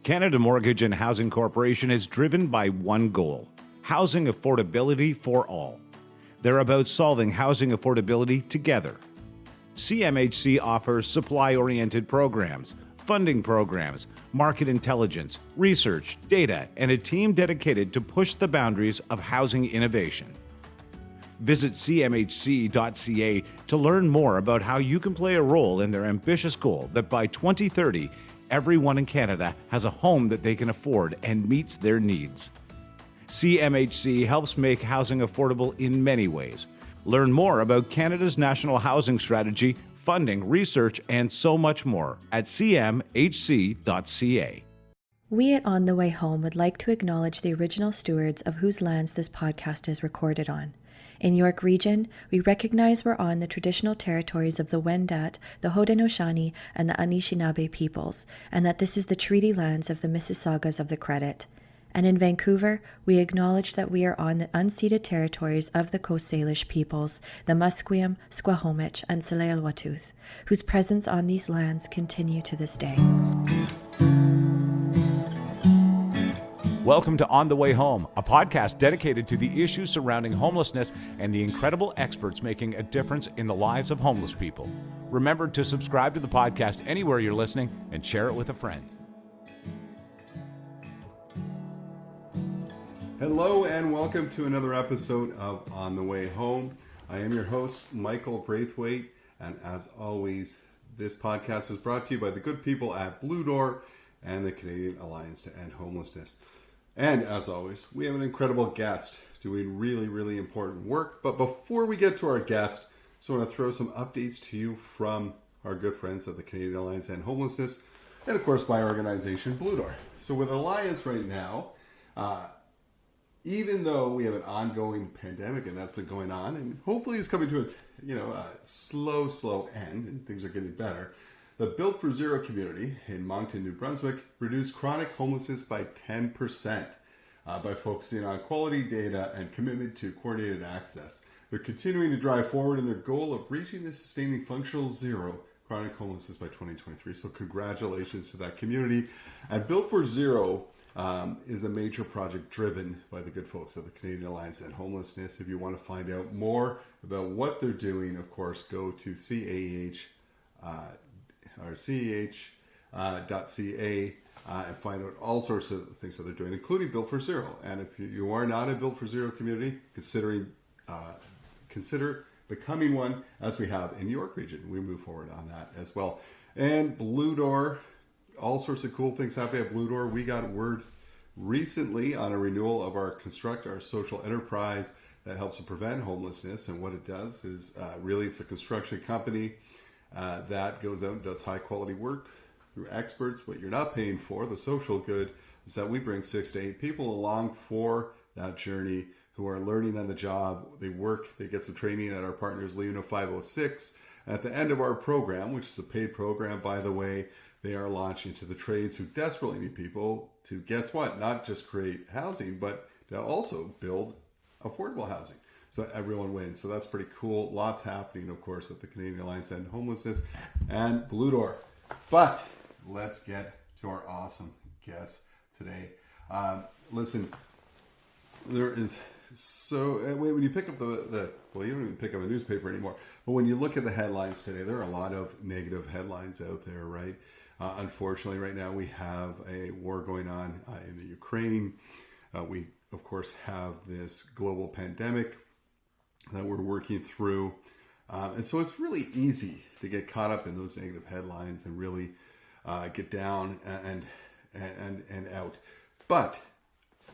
Canada Mortgage and Housing Corporation is driven by one goal: housing affordability for all. They're about solving housing affordability together. CMHC offers supply-oriented programs, funding programs, market intelligence, research, data, and a team dedicated to push the boundaries of housing innovation. Visit cmhc.ca to learn more about how you can play a role in their ambitious goal that by 2030, everyone in Canada has a home that they can afford and meets their needs. CMHC helps make housing affordable in many ways. Learn more about Canada's National Housing Strategy, funding, research, and so much more at cmhc.ca. We at On the Way Home would like to acknowledge the original stewards of whose lands this podcast is recorded on. In York Region, we recognize we're on the traditional territories of the Wendat, the Haudenosaunee, and the Anishinaabe peoples, and that this is the treaty lands of the Mississaugas of the Credit. And in Vancouver, we acknowledge that we are on the unceded territories of the Coast Salish peoples, the Musqueam, Squamish, and Tsleil-Waututh, whose presence on these lands continue to this day. Welcome to On the Way Home, a podcast dedicated to the issues surrounding homelessness and the incredible experts making a difference in the lives of homeless people. Remember to subscribe to the podcast anywhere you're listening and share it with a friend. Hello and welcome to another episode of On the Way Home. I am your host, Michael Braithwaite, and as always, this podcast is brought to you by the good people at Blue Door and the Canadian Alliance to End Homelessness. And as always, we have an incredible guest doing really important work. But before we get to our guest, I just want to throw some updates to you from our good friends at the Canadian Alliance to End Homelessness, and of course my organization, Blue Door. So with Alliance right now, even though we have an ongoing pandemic and that's been going on, and hopefully it's coming to a slow end and things are getting better, the Built for Zero community in Moncton, New Brunswick reduced chronic homelessness by 10% by focusing on quality data and commitment to coordinated access. They're continuing to drive forward in their goal of reaching the sustaining functional zero chronic homelessness by 2023. So congratulations to that community. And Built for Zero is a major project driven by the good folks at the Canadian Alliance to End Homelessness. If you want to find out more about what they're doing, of course, go to ceh.ca and find out all sorts of things that they're doing, including Built for Zero. And if you are not a Built for Zero community, consider becoming one, as we have in York Region. We move forward on that as well. And Blue Door, all sorts of cool things happening at Blue Door. We got word recently on a renewal of our Construct, our social enterprise that helps to prevent homelessness. And what it does is really it's a construction company that goes out and does high quality work through experts. What you're not paying for, the social good, is that we bring 6 to 8 people along for that journey who are learning on the job. They work, they get some training at our partners, Leona 506. At the end of our program, which is a paid program, by the way, they are launching to the trades who desperately need people to, guess what, not just create housing, but to also build affordable housing. So everyone wins. So that's pretty cool. Lots happening, of course, at the Canadian Alliance to End Homelessness and Blue Door. But let's get to our awesome guest today. Listen, there is when you pick up well, you don't even pick up a newspaper anymore, but when you look at the headlines today, there are a lot of negative headlines out there, right? Unfortunately, right now we have a war going on in the Ukraine. We, of course, have this global pandemic that we're working through. And so it's really easy to get caught up in those negative headlines and really get down and out. But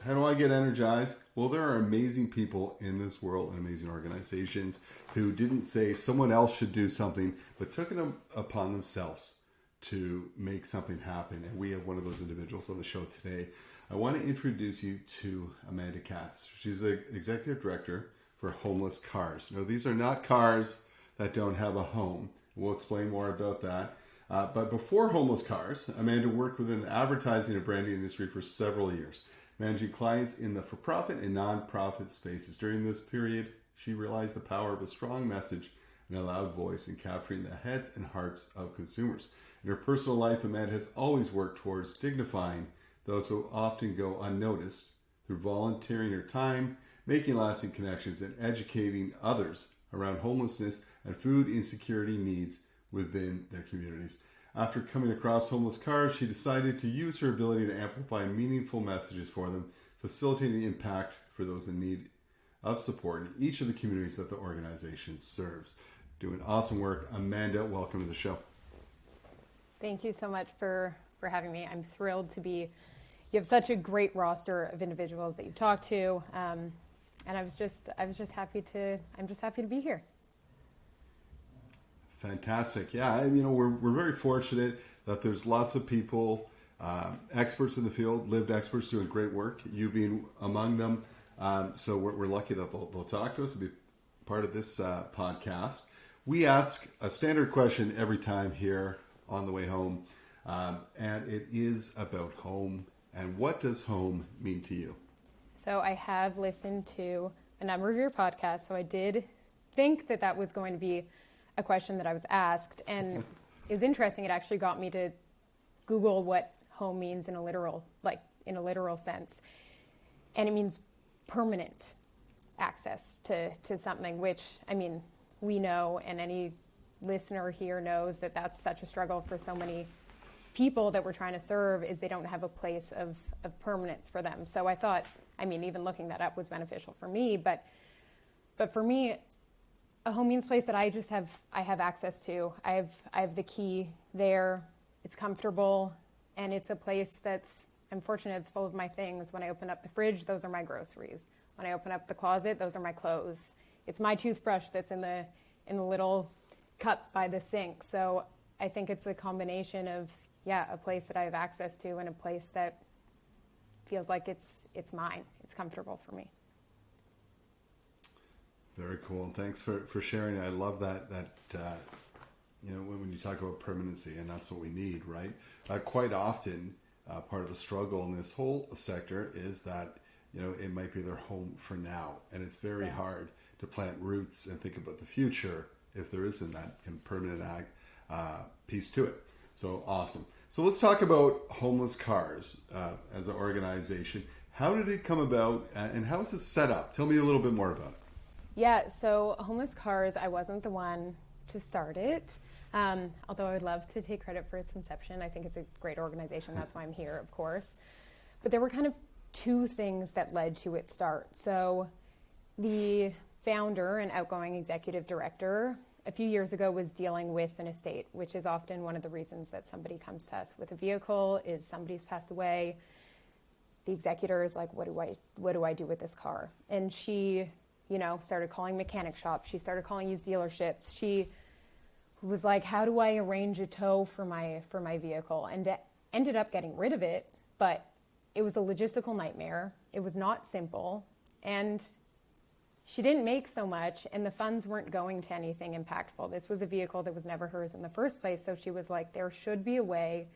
how do I get energized? Well, there are amazing people in this world and amazing organizations who didn't say someone else should do something, but took it upon themselves to make something happen. And we have one of those individuals on the show today. I want to introduce you to Amanda Katz. She's the executive director for Homeless Cars. Now, these are not cars that don't have a home. We'll explain more about that. But before Homeless Cars, Amanda worked within the advertising and branding industry for several years, managing clients in the for-profit and non-profit spaces. During this period, she realized the power of a strong message and a loud voice in capturing the heads and hearts of consumers. In her personal life, Amanda has always worked towards dignifying those who often go unnoticed through volunteering her time, making lasting connections, and educating others around homelessness and food insecurity needs within their communities. After coming across homeless cars, she decided to use her ability to amplify meaningful messages for them, facilitating impact for those in need of support in each of the communities that the organization serves. Doing awesome work. Amanda, welcome to the show. Thank you so much for having me. I'm thrilled to be. You have such a great roster of individuals that you've talked to, and I was just happy to. I'm just happy to be here. Fantastic. Yeah, we're very fortunate that there's lots of people, experts in the field, lived experts doing great work. You being among them. So we're lucky that they'll talk to us and be part of this podcast. We ask a standard question every time here on the way home, and it is about home. And what does home mean to you? So I have listened to a number of your podcasts, so I did think that was going to be a question that I was asked, and it was interesting. It actually got me to Google what home means in a literal sense, and it means permanent access to something, which, I mean, we know, and any listener here knows that that's such a struggle for so many people that we're trying to serve, is they don't have a place of permanence for them. So I thought, I mean, even looking that up was beneficial for me, but for me, a home means place that I have access to. I have the key there. It's comfortable, and it's a place that's, I'm fortunate, it's full of my things. When I open up the fridge, those are my groceries. When I open up the closet, those are my clothes. It's my toothbrush that's in the little cup by the sink. So I think it's a combination of, a place that I have access to and a place that feels like it's mine. It's comfortable for me. Very cool. And thanks for sharing. I love that when you talk about permanency, and that's what we need, right? Quite often, part of the struggle in this whole sector is that, it might be their home for now. And it's very hard to plant roots and think about the future if there isn't that permanent piece to it. So awesome. So let's talk about Homeless Cars as an organization. How did it come about, and how is it set up? Tell me a little bit more about it. Yeah, so Homeless Cars, I wasn't the one to start it, although I would love to take credit for its inception. I think it's a great organization. That's why I'm here, of course. But there were kind of two things that led to its start. So the founder and outgoing executive director a few years ago was dealing with an estate, which is often one of the reasons that somebody comes to us with a vehicle, is somebody's passed away. The executor is like, what do I do with this car? And she, started calling mechanic shops. She started calling used dealerships. She was like, how do I arrange a tow for my vehicle? And ended up getting rid of it, but it was a logistical nightmare. It was not simple, and she didn't make so much, and the funds weren't going to anything impactful. This was a vehicle that was never hers in the first place, so she was like, there should be a way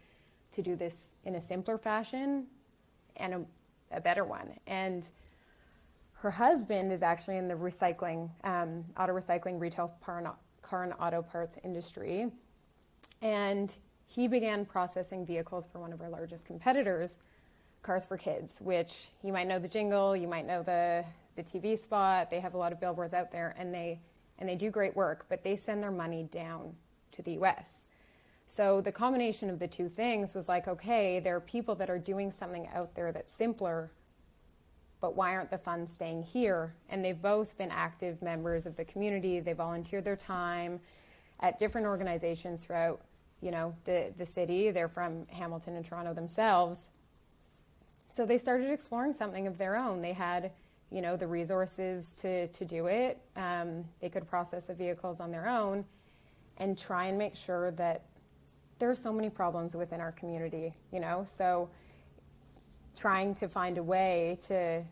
to do this in a simpler fashion and a better one. And her husband is actually in the recycling, auto recycling, retail car and auto parts industry, and he began processing vehicles for one of our largest competitors, Cars for Kids, which you might know the jingle, you might know the TV spot. They have a lot of billboards out there, and they do great work, but they send their money down to the US. So the combination of the two things was like, okay, there are people that are doing something out there that's simpler, but why aren't the funds staying here? And they've both been active members of the community. They volunteered their time at different organizations throughout, the city. They're from Hamilton and Toronto themselves. So they started exploring something of their own. They had the resources to do it. They could process the vehicles on their own and try and make sure that there are so many problems within our community, so trying to find a way to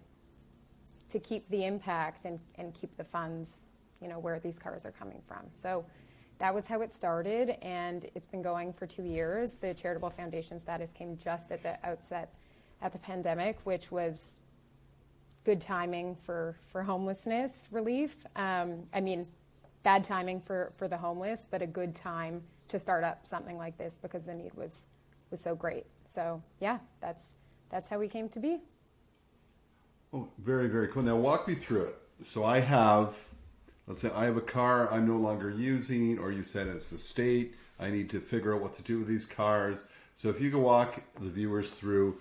keep the impact and keep the funds, where these cars are coming from. So that was how it started, and it's been going for 2 years. The charitable foundation status came just at the outset at the pandemic, which was good timing for homelessness relief. Bad timing for the homeless, but a good time to start up something like this because the need was so great. So yeah, that's how we came to be. Oh, very, very cool. Now walk me through it. So let's say I have a car I'm no longer using, or you said it's a state. I need to figure out what to do with these cars. So if you could walk the viewers through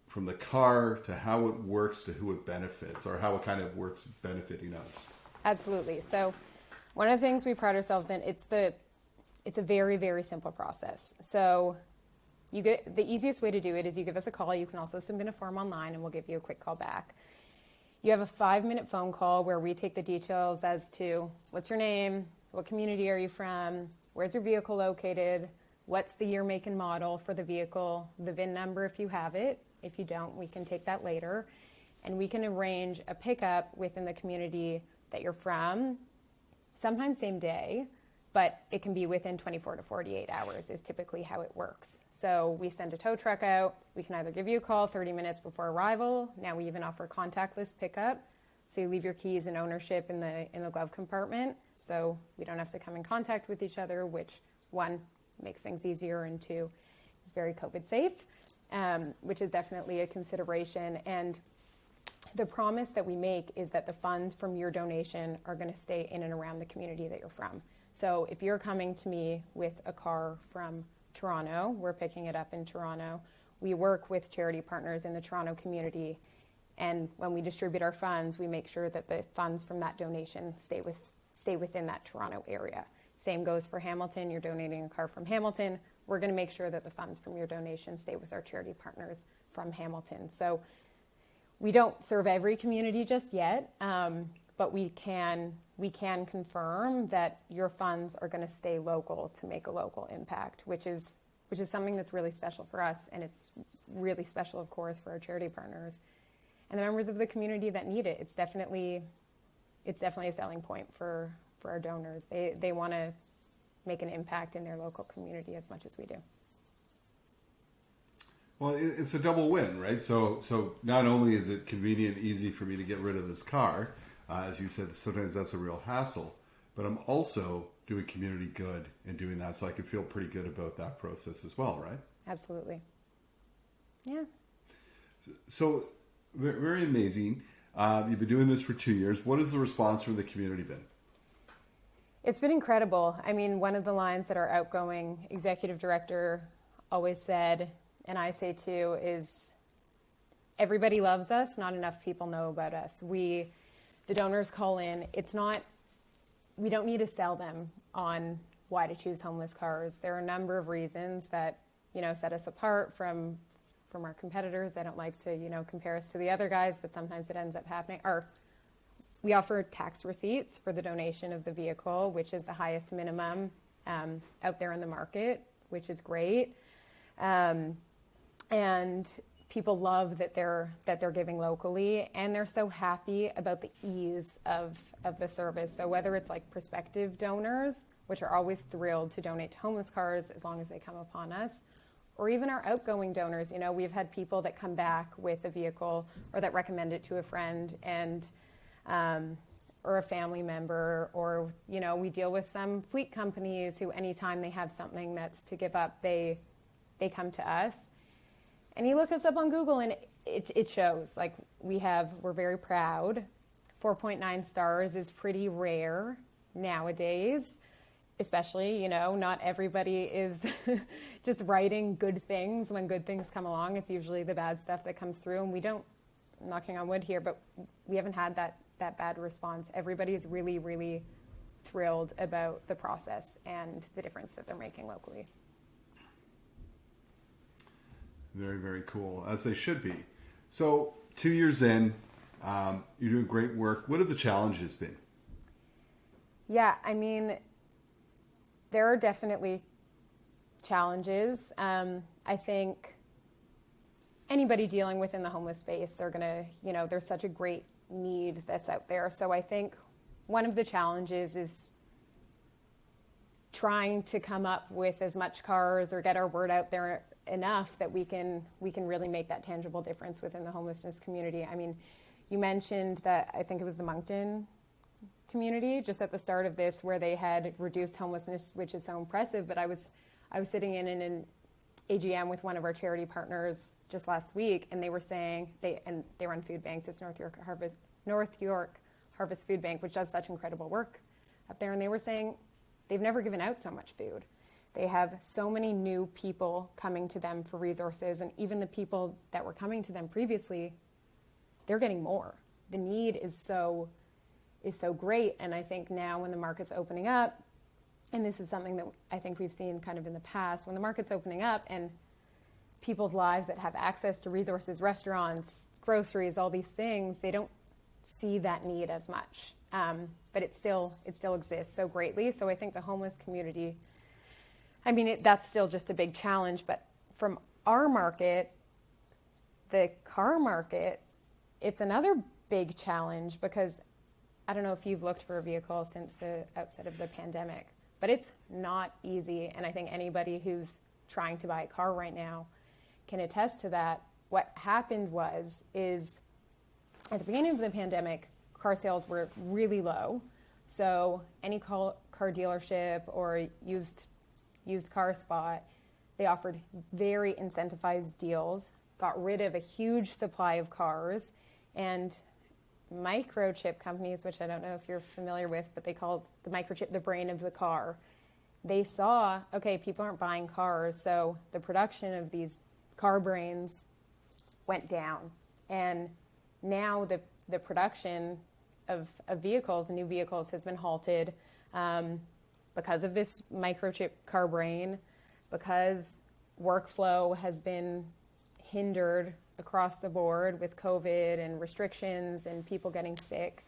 from the car to how it works to who it benefits, or how it kind of works benefiting others. Absolutely. So one of the things we pride ourselves in, it's a very, very simple process. So the easiest way to do it is you give us a call. You can also submit a form online and we'll give you a quick call back. You have a 5-minute phone call where we take the details as to what's your name, what community are you from, where's your vehicle located, what's the year, make, and model for the vehicle, the VIN number if you have it. If you don't, we can take that later. And we can arrange a pickup within the community that you're from, sometimes same day, but it can be within 24 to 48 hours is typically how it works. So we send a tow truck out. We can either give you a call 30 minutes before arrival. Now we even offer contactless pickup. So you leave your keys and ownership in the glove compartment. So we don't have to come in contact with each other, which one, makes things easier, and two, is very COVID safe, which is definitely a consideration. And the promise that we make is that the funds from your donation are going to stay in and around the community that you're from. So if you're coming to me with a car from Toronto, we're picking it up in Toronto. We work with charity partners in the Toronto community, and when we distribute our funds, we make sure that the funds from that donation stay within that Toronto area. Same goes for Hamilton. You're donating a car from Hamilton. We're going to make sure that the funds from your donation stay with our charity partners from Hamilton. So we don't serve every community just yet, but we can confirm that your funds are going to stay local to make a local impact, which is something that's really special for us, and it's really special, of course, for our charity partners and the members of the community that need it. It's definitely a selling point for our donors. They want to make an impact in their local community as much as we do. Well, it's a double win, right? So not only is it convenient and easy for me to get rid of this car, as you said, sometimes that's a real hassle, but I'm also doing community good and doing that, so I can feel pretty good about that process as well, right? Absolutely. Yeah. So very amazing. You've been doing this for 2 years. What has the response from the community been? It's been incredible. I mean, one of the lines that our outgoing executive director always said, and I say too, is everybody loves us, not enough people know about us. The donors call in. We don't need to sell them on why to choose homeless cars. There are a number of reasons that, set us apart from our competitors. I don't like to, compare us to the other guys, but sometimes it ends up happening. We offer tax receipts for the donation of the vehicle, which is the highest minimum out there in the market, which is great. And people love that they're giving locally, and they're so happy about the ease of the service. So whether it's like prospective donors, which are always thrilled to donate to homeless cars as long as they come upon us, or even our outgoing donors, we've had people that come back with a vehicle or that recommend it to a friend and or a family member, or we deal with some fleet companies who anytime they have something that's to give up, they come to us. And you look us up on Google and it shows. Like we're very proud. 4.9 stars is pretty rare nowadays, especially, not everybody is just writing good things when good things come along. It's usually the bad stuff that comes through, and we don't, knocking on wood here, but we haven't had that bad response. Everybody is really, really thrilled about the process and the difference that they're making locally. Very, very cool, as they should be. So 2 years in, you're doing great work. What have the challenges been? Yeah, I mean, there are definitely challenges. I think anybody dealing within the homeless space, they're going to, there's such a great need that's out there. So I think one of the challenges is trying to come up with as much cars or get our word out there enough that we can really make that tangible difference within the homelessness community. I mean, you mentioned that, I think it was the Moncton community just at the start of this, where they had reduced homelessness, which is so impressive. But I was sitting in an AGM with one of our charity partners just last week, and they were saying they run food banks. It's North York Harvest Food Bank, which does such incredible work up there. And they were saying they've never given out so much food. They have so many new people coming to them for resources, and even the people that were coming to them previously, they're getting more. The need is so great, and I think now when the market's opening up, and this is something that I think we've seen kind of in the past, when the market's opening up and people's lives that have access to resources, restaurants, groceries, all these things, they don't see that need as much, but it still exists so greatly. So I think the homeless community, I mean, that's still just a big challenge. But from our market, the car market, it's another big challenge, because I don't know if you've looked for a vehicle since the outset of the pandemic, but it's not easy. And I think anybody who's trying to buy a car right now can attest to that. What happened is at the beginning of the pandemic, car sales were really low. So any car dealership or used car spot, they offered very incentivized deals, got rid of a huge supply of cars, and microchip companies, which I don't know if you're familiar with, but they call the microchip the brain of the car. They saw, okay, people aren't buying cars, so the production of these car brains went down. And now the production of vehicles, new vehicles, has been halted because of this microchip car brain, because workflow has been hindered across the board with COVID and restrictions and people getting sick.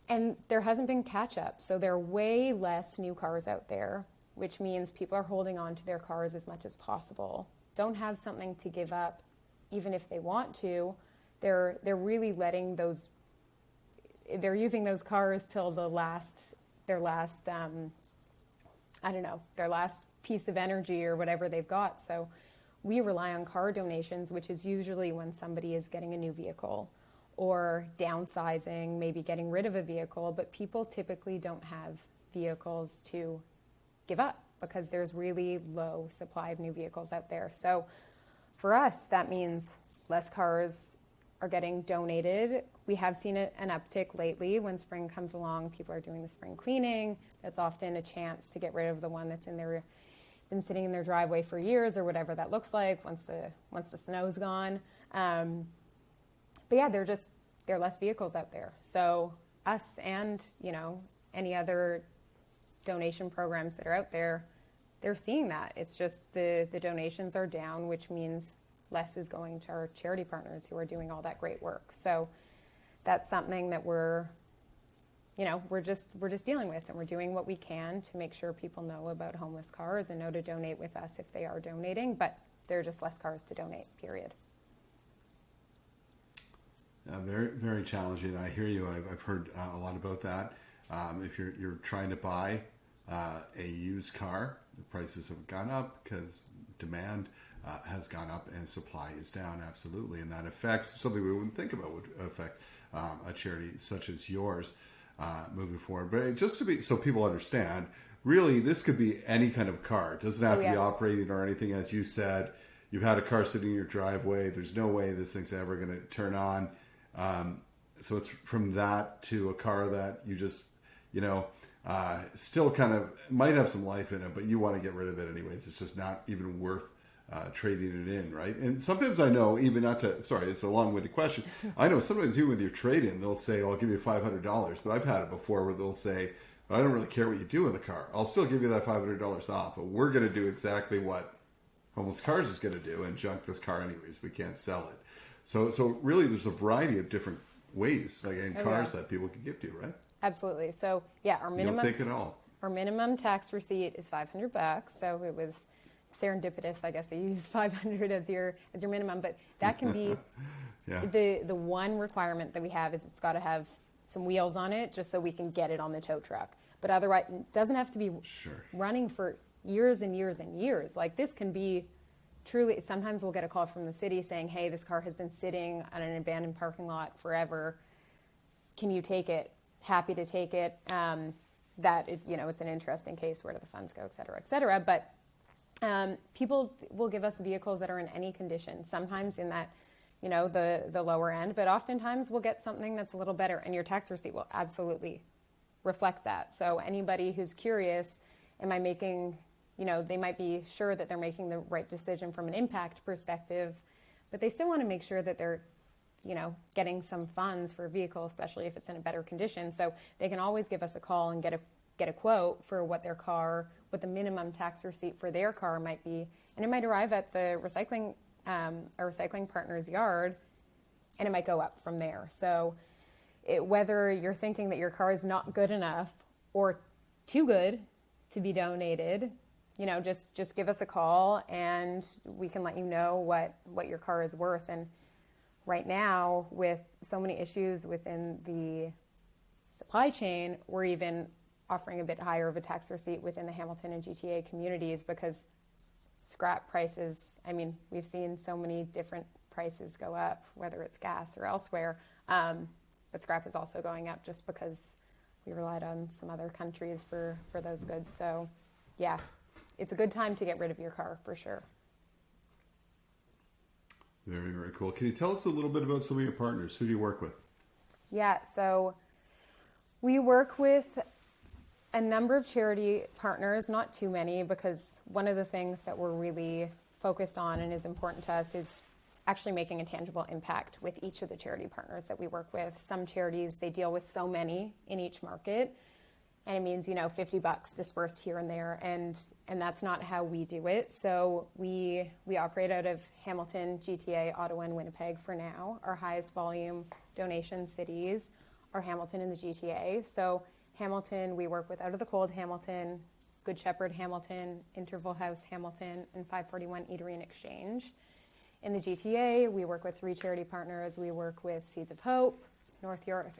And there hasn't been catch up. So there are way less new cars out there, which means people are holding on to their cars as much as possible. Don't have something to give up, even if they want to. They're really letting they're using those cars till their last piece of energy or whatever they've got. So we rely on car donations, which is usually when somebody is getting a new vehicle or downsizing, maybe getting rid of a vehicle, but people typically don't have vehicles to give up because there's really low supply of new vehicles out there. So for us, that means less cars are getting donated. We have seen an uptick lately. When spring comes along, people are doing the spring cleaning. That's often a chance to get rid of the one that's been sitting in their driveway for years, or whatever that looks like once the snow's gone. But yeah, there are less vehicles out there. So us and any other donation programs that are out there, they're seeing that. It's just the donations are down, which means less is going to our charity partners who are doing all that great work. So that's something that we're just dealing with, and we're doing what we can to make sure people know about homeless cars and know to donate with us if they are donating, but there are just less cars to donate, period. Very, very challenging. I hear you. I've heard a lot about that. If you're trying to buy a used car, the prices have gone up because demand has gone up and supply is down, absolutely. And that affects something we wouldn't think about would affect a charity such as yours moving forward. But just to be, so people understand, really this could be any kind of car. It doesn't have to be operating or anything. As you said, you've had a car sitting in your driveway. There's no way this thing's ever going to turn on. So it's from that to a car that you just, still kind of might have some life in it, but you want to get rid of it anyways. It's just not even worth trading it in, right? And sometimes I know, even it's a long-winded question. I know sometimes even with your trade-in, they'll say, I'll give you $500, but I've had it before where they'll say, I don't really care what you do with the car. I'll still give you that $500 off, but we're going to do exactly what Homeless Cars is going to do and junk this car anyways. We can't sell it. So really there's a variety of different ways, like in cars that people can give to, right? Absolutely. So yeah, our minimum, you don't take it all. Our minimum tax receipt is $500. So it was serendipitous, I guess, they used 500 as your minimum, but that can be the one requirement that we have is it's got to have some wheels on it just so we can get it on the tow truck. But otherwise, it doesn't have to be running for years and years and years. Like this can be truly, sometimes we'll get a call from the city saying, hey, this car has been sitting on an abandoned parking lot forever. Can you take it? happy to take it. That it's, it's an interesting case, where do the funds go, et cetera, et cetera. But people will give us vehicles that are in any condition, sometimes in that, the lower end, but oftentimes we'll get something that's a little better, and your tax receipt will absolutely reflect that. So anybody who's curious, am I making, they might be sure that they're making the right decision from an impact perspective, but they still want to make sure that they're, getting some funds for a vehicle, especially if it's in a better condition. So they can always give us a call and get a quote for what the minimum tax receipt for their car might be. And it might arrive at the recycling partner's yard, and it might go up from there. So whether you're thinking that your car is not good enough or too good to be donated, just give us a call and we can let you know what your car is worth. And right now, with so many issues within the supply chain, we're even offering a bit higher of a tax receipt within the Hamilton and GTA communities, because scrap prices, we've seen so many different prices go up, whether it's gas or elsewhere, but scrap is also going up just because we relied on some other countries for those goods. So yeah, it's a good time to get rid of your car for sure. Very, very cool. Can you tell us a little bit about some of your partners? Who do you work with? Yeah, so we work with a number of charity partners, not too many, because one of the things that we're really focused on and is important to us is actually making a tangible impact with each of the charity partners that we work with. Some charities, they deal with so many in each market, and it means, $50 dispersed here and there, and that's not how we do it. So we operate out of Hamilton, GTA, Ottawa, and Winnipeg for now. Our highest volume donation cities are Hamilton and the GTA. So Hamilton, we work with Out of the Cold Hamilton, Good Shepherd Hamilton, Interval House Hamilton, and 541 Eatery and Exchange. In the GTA, we work with 3 charity partners. We work with Seeds of Hope, North York,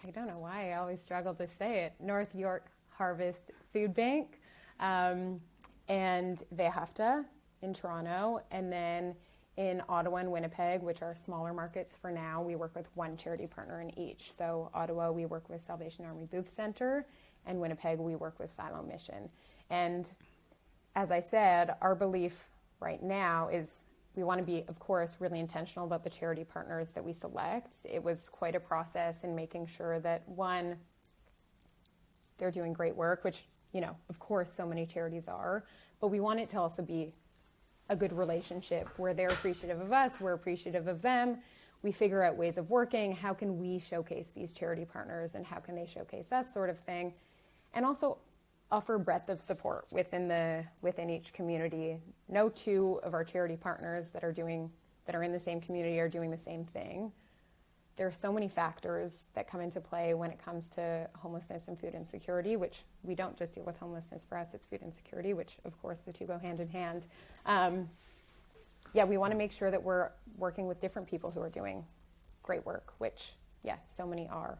I don't know why I always struggle to say it, North York Harvest Food Bank, and Vehafta in Toronto. And then in Ottawa and Winnipeg, which are smaller markets for now, we work with 1 charity partner in each. So Ottawa, we work with Salvation Army Booth Center, and Winnipeg, we work with Silo Mission. And as I said, our belief right now is we want to be, of course, really intentional about the charity partners that we select. It was quite a process in making sure that, one, they're doing great work, which, of course, so many charities are, but we want it to also be a good relationship where they're appreciative of us, we're appreciative of them. We figure out ways of working. How can we showcase these charity partners and how can they showcase us, sort of thing. And also offer breadth of support within each community. No 2 of our charity partners that are in the same community are doing the same thing. There are so many factors that come into play when it comes to homelessness and food insecurity, which we don't just deal with homelessness for us, it's food insecurity, which of course the 2 go hand in hand. We want to make sure that we're working with different people who are doing great work, which, so many are.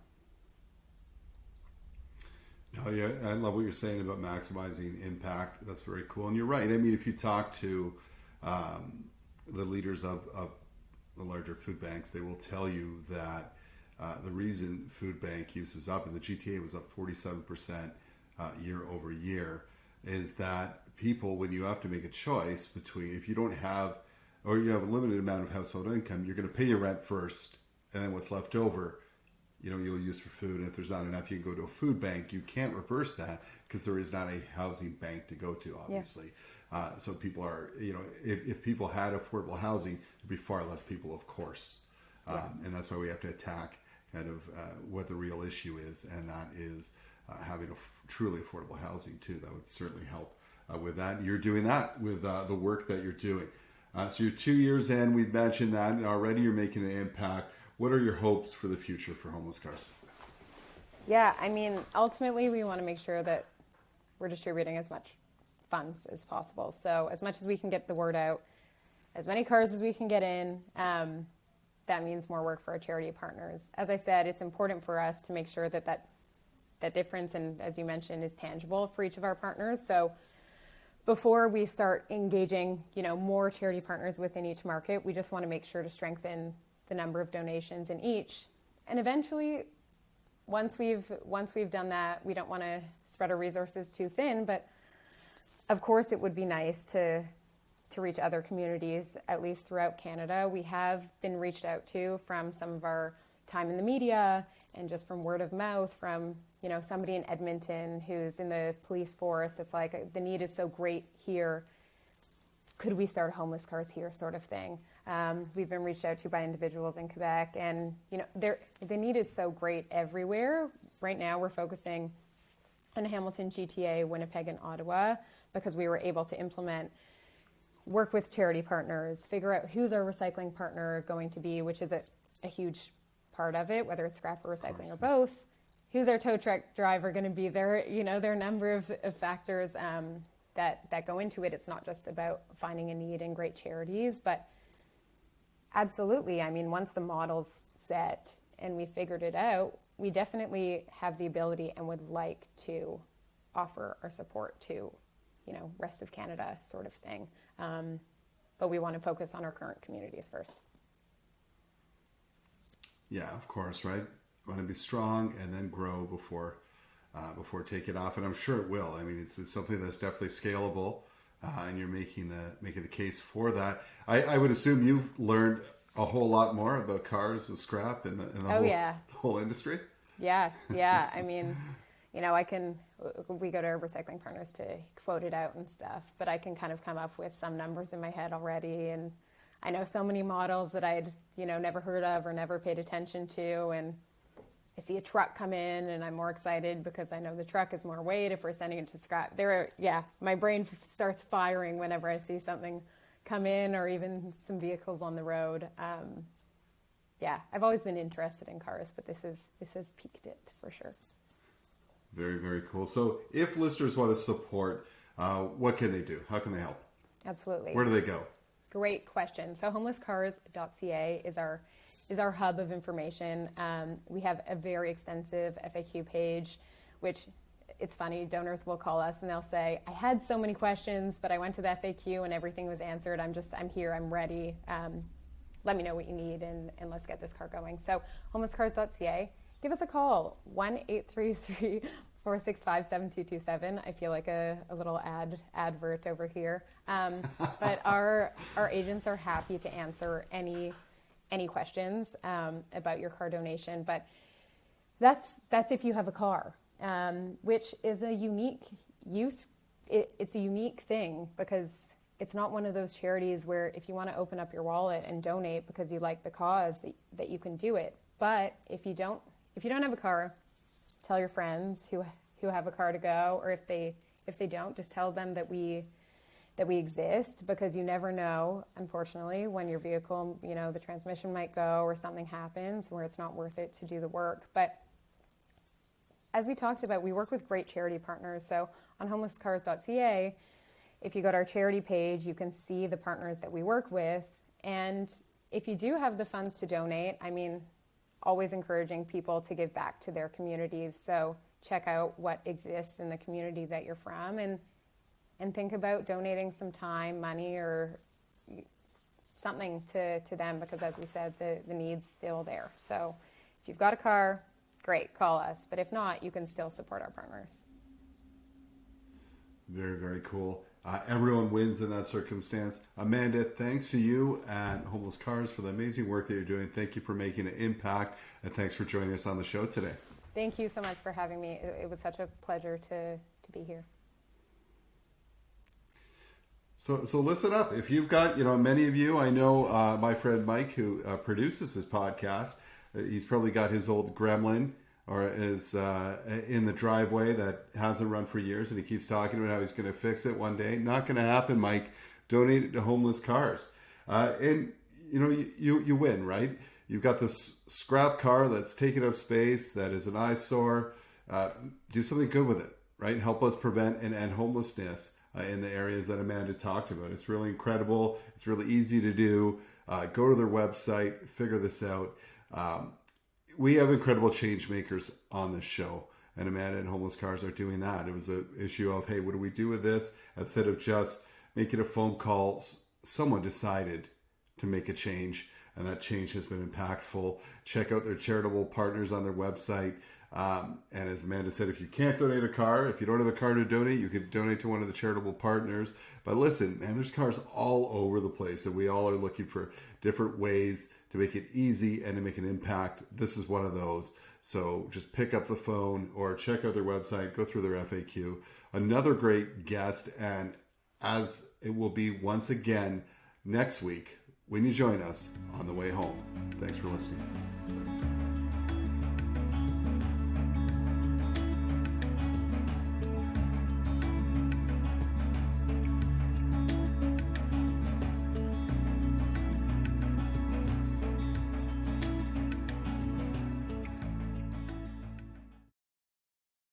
Oh, yeah, I love what you're saying about maximizing impact. That's very cool. And you're right. If you talk to the leaders of the larger food banks, they will tell you that the reason food bank use is up, and the GTA was up 47% year over year, is that people, when you have to make a choice between, if you don't have, or you have a limited amount of household income, you're going to pay your rent first, and then what's left over, you'll use for food. And if there's not enough, you can go to a food bank. You can't reverse that because there is not a housing bank to go to, obviously. Yeah. So people are, if people had affordable housing, there'd be far less people, of course. And that's why we have to attack kind of what the real issue is, and that is having a truly affordable housing too. That would certainly help with that. You're doing that with the work that you're doing. So you're 2 years in, we've mentioned that, and already you're making an impact. What are your hopes for the future for Homeless Cars? Yeah, ultimately we want to make sure that we're distributing as much funds as possible. So as much as we can get the word out, as many cars as we can get in, that means more work for our charity partners. As I said, it's important for us to make sure that difference, and as you mentioned, is tangible for each of our partners. So before we start engaging, more charity partners within each market, we just want to make sure to strengthen the number of donations in each. And eventually, once we've done that, we don't want to spread our resources too thin, but of course it would be nice to reach other communities, at least throughout Canada. We have been reached out to from some of our time in the media and just from word of mouth from, somebody in Edmonton who's in the police force. It's like, the need is so great here. Could we start homeless cars here, sort of thing? We've been reached out to by individuals in Quebec, and the need is so great everywhere. Right now we're focusing on Hamilton, GTA, Winnipeg, and Ottawa because we were able to work with charity partners, figure out who's our recycling partner going to be, which is a huge part of it, whether it's scrap or recycling or both. Who's our tow truck driver going to be? There are a number of factors that go into it. It's not just about finding a need and great charities, but absolutely. I mean, once the model's set and we figured it out, we definitely have the ability and would like to offer our support to, rest of Canada sort of thing. But we want to focus on our current communities first. Yeah, of course, right? Want to be strong and then grow before taking off, and I'm sure it will. I mean, it's something that's definitely scalable, and you're making the case for that. I would assume you've learned a whole lot more about cars and scrap and the whole industry. Yeah. I mean, we go to our recycling partners to quote it out and stuff, but I can kind of come up with some numbers in my head already, and I know so many models that I'd never heard of or never paid attention to, and I see a truck come in and I'm more excited because I know the truck is more weight if we're sending it to scrap. My brain starts firing whenever I see something come in or even some vehicles on the road. I've always been interested in cars, but this has piqued it for sure. Very, very cool. So if listeners want to support, what can they do? How can they help? Absolutely. Where do they go? Great question. So homelesscars.ca is our hub of information. We have a very extensive FAQ page, which it's funny, donors will call us and they'll say, I had so many questions, but I went to the FAQ and everything was answered. I'm here, I'm ready. Let me know what you need and let's get this car going. So homelesscars.ca, give us a call, 1-833-465-7227. I feel like a little advert over here. But our agents are happy to answer any questions about your car donation. But that's if you have a car, which is a unique use. It's a unique thing because it's not one of those charities where if you want to open up your wallet and donate because you like the cause that you can do it. But if you don't have a car, tell your friends who have a car to go, or if they don't, just tell them that we exist, because you never know, unfortunately, when your vehicle, the transmission might go or something happens where it's not worth it to do the work. But as we talked about, we work with great charity partners. So on homelesscars.ca, if you go to our charity page, you can see the partners that we work with. And if you do have the funds to donate, always encouraging people to give back to their communities. So check out what exists in the community that you're from and think about donating some time, money, or something to them, because as we said, the need's still there. So if you've got a car, great, call us. But if not, you can still support our partners. Very, very cool. Everyone wins in that circumstance. Amanda, thanks to you and Homeless Cars for the amazing work that you're doing. Thank you for making an impact, and thanks for joining us on the show today. Thank you so much for having me. It was such a pleasure to be here. So listen up. If you've got, many of you, I know my friend Mike, who produces this podcast, he's probably got his old Gremlin or is in the driveway that hasn't run for years, and he keeps talking about how he's going to fix it one day. Not going to happen, Mike. Donate it to Homeless Cars. And, you win, right? You've got this scrap car that's taking up space, that is an eyesore. Do something good with it, right? Help us prevent and end homelessness in the areas that Amanda talked about. It's really incredible. It's really easy to do. Go to their website, figure this out. We have incredible change makers on this show, and Amanda and Homeless Cars are doing that. It was an issue of, hey, what do we do with this? Instead of just making a phone call, someone decided to make a change, and that change has been impactful. Check out their charitable partners on their website. And as Amanda said, if you can't donate a car, if you don't have a car to donate, you could donate to one of the charitable partners. But listen, man, there's cars all over the place, and we all are looking for different ways to make it easy and to make an impact. This is one of those. So just pick up the phone or check out their website, go through their FAQ. Another great guest, and as it will be once again next week when you join us on the way home. Thanks for listening.